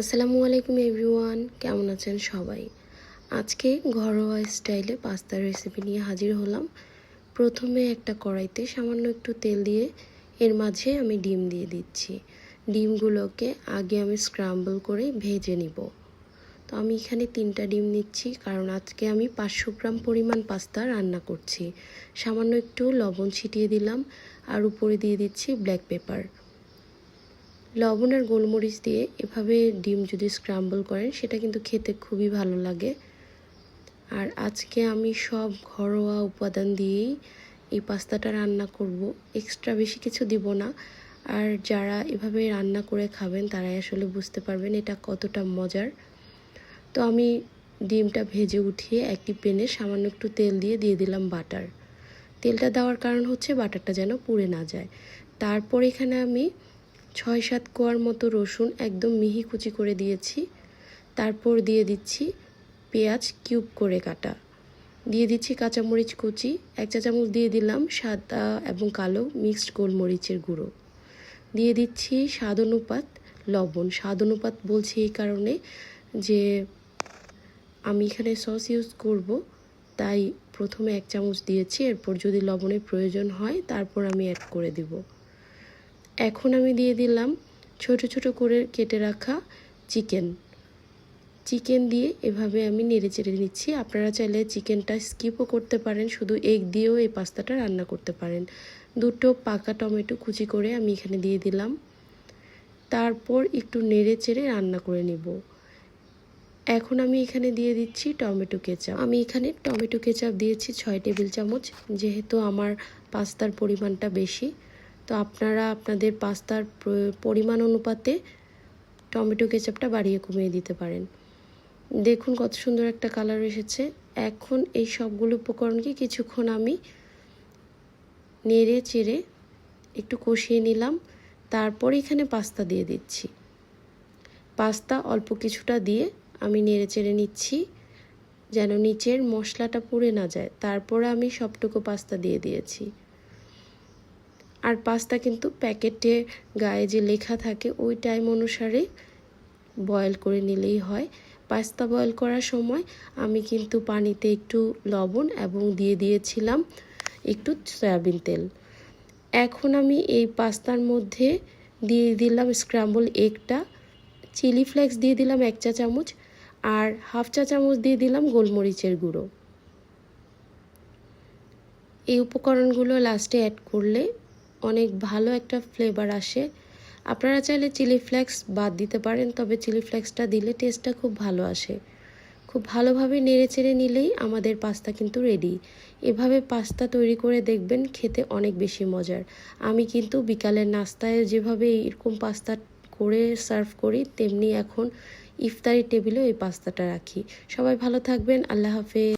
আসসালামু আলাইকুম এভরিওয়ান, কেমন আছেন সবাই? আজকে ঘরোয়া স্টাইলে পাস্তার রেসিপি নিয়ে হাজির হলাম। প্রথমে একটা কড়াইতে সামান্য একটু তেল দিয়ে এর মাঝে আমি ডিম দিয়ে দিচ্ছি। ডিমগুলোকে আগে আমি স্ক্রাম্বল করে ভেজে নিব। তো আমি এখানে 3টা ডিম নিচ্ছি, কারণ আজকে আমি 500 গ্রাম পরিমাণ পাস্তা রান্না করছি। সামান্য একটু লবণ ছিটিয়ে দিলাম আর উপরে দিয়ে দিচ্ছি ব্ল্যাক পেপার। লবণ আর গোলমরিচ দিয়ে এভাবে ডিম যদি স্ক্রাম্বল করেন সেটা কিন্তু খেতে খুবই ভালো লাগে। আর আজকে আমি সব ঘরোয়া উপাদান দিয়েই এই পাস্তাটা রান্না করব, এক্সট্রা বেশি কিছু দিব না। আর যারা এভাবে রান্না করে খাবেন তারাই আসলে বুঝতে পারবেন এটা কতটা মজার। তো আমি ডিমটা ভেজে উঠিয়ে একটি প্যানে সামান্য একটু তেল দিয়ে দিলাম বাটার। তেলটা দেওয়ার কারণ হচ্ছে বাটারটা যেন পুড়ে না যায়। তারপর এখানে আমি 6-7 কোয়ার মতো রসুন একদম মিহি কুচি করে দিয়েছি। তারপর দিয়ে দিচ্ছি পেঁয়াজ কিউব করে কাটা, দিয়ে দিচ্ছি কাঁচামরিচ কুচি, 1 চা চামচ দিয়ে দিলাম সাদা এবং কালো মিক্সড গোলমরিচের গুঁড়ো, দিয়ে দিচ্ছি স্বাদ অনুপাত লবণ। স্বাদ অনুপাত বলছি এই কারণে যে আমি এখানে সস ইউজ করব, তাই প্রথমে 1 চামচ দিয়েছি, এরপর যদি লবণের প্রয়োজন হয় তারপর আমি অ্যাড করে দিব। এখন আমি দিয়ে দিলাম ছোট ছোট করে কেটে রাখা চিকেন দিয়ে এভাবে আমি নেড়ে চেড়ে নিচ্ছি। আপনারা চাইলে চিকেনটা স্কিপও করতে পারেন, শুধু এগ দিয়েও এই পাস্তাটা রান্না করতে পারেন। 2টো পাকা টমেটো কুচি করে আমি এখানে দিয়ে দিলাম। তারপর একটু নেড়ে চেড়ে রান্না করে নিব। এখন আমি এখানে দিয়ে দিচ্ছি টমেটো কেচাপ। আমি এখানে টমেটো কেচাপ দিয়েছি 6 টেবিল চামচ, যেহেতু আমার পাস্তার পরিমাণটা বেশি। তো আপনারা আপনাদের পাস্তার পরিমাণ অনুপাতে টমেটো কেচাপটা বাড়িয়ে কমিয়ে দিতে পারেন। দেখুন কত সুন্দর একটা কালার এসেছে। এখন এই সবগুলো উপকরণকে কিছুক্ষণ আমি নেড়ে চেড়ে একটু কষিয়ে নিলাম। তারপর এখানে পাস্তা দিয়ে দিচ্ছি। পাস্তা অল্প কিছুটা দিয়ে আমি নেড়ে চেড়ে নিচ্ছি যেন নিচের মশলাটা পুড়ে না যায়। তারপর আমি সবটুকু পাস্তা দিয়ে দিয়েছি। আর পাস্তা কিন্তু প্যাকেটে গায়ে যে লেখা থাকে ওই টাইম অনুসারে বয়েল করে নিলেই হয়। পাস্তা বয়েল করার সময় আমি কিন্তু পানিতে একটু লবণ এবং দিয়ে দিয়েছিলাম একটু সয়াবিন তেল। এখন আমি এই পাস্তার মধ্যে দিয়ে দিলাম স্ক্র্যাম্বল এগটা, চিলি ফ্লেক্স দিয়ে দিলাম 1 চা চামচ, আর 1/2 চা চামচ দিয়ে দিলাম গোলমরিচের গুঁড়ো। এই উপকরণগুলো লাস্টে অ্যাড করলে অনেক ভালো একটা ফ্লেভার আসে। আপনারা চাইলে চিলি ফ্লেক্স বাদ দিতে পারেন, তবে চিলি ফ্লেক্সটা দিলে টেস্টটা খুব ভালো আসে। খুব ভালোভাবে নেড়ে চেড়ে নিলেই আমাদের পাস্তা কিন্তু রেডি। এভাবে পাস্তা তৈরি করে দেখবেন, খেতে অনেক বেশি মজার। আমি কিন্তু বিকালের নাস্তায় যেভাবে এরকম পাস্তা করে সার্ভ করি, তেমনি এখন ইফতারি টেবিলেও এই পাস্তাটা রাখি। সবাই ভালো থাকবেন। আল্লাহ হাফেজ।